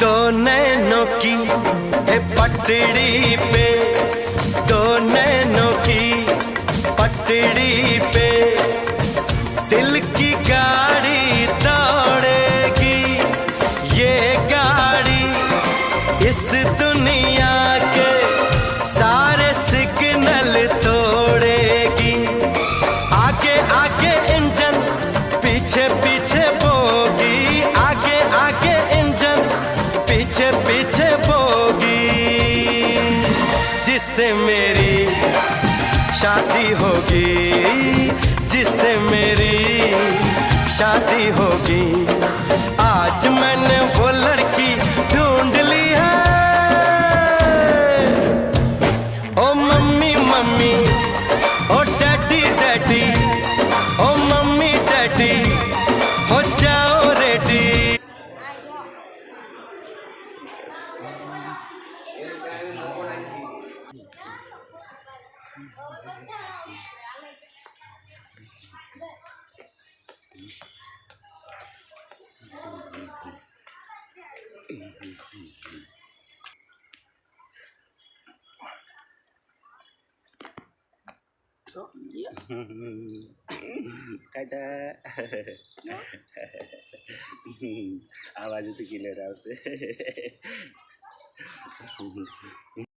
दो नैनों की है पटड़ी पे, दो नैनों की पटड़ी पे दिल की गाड़ी दौड़ेगी। ये गाड़ी इस दुनिया के सारे सिग्नल तोड़ेगी। आगे आगे इंजन पीछे पीछे बोगी, आगे आगे इंजन पीछे पीछे बोगी। जिससे मेरी शादी होगी, जिससे मेरी शादी होगी। आज मैंने वो लड़की ढूंढ ली है। ओ मम्मी मम्मी, ओ डैडी डैडी, ओ मम्मी डैडी हो जाओ रेडी। टाटा आवाज तो क्लियर आवશે।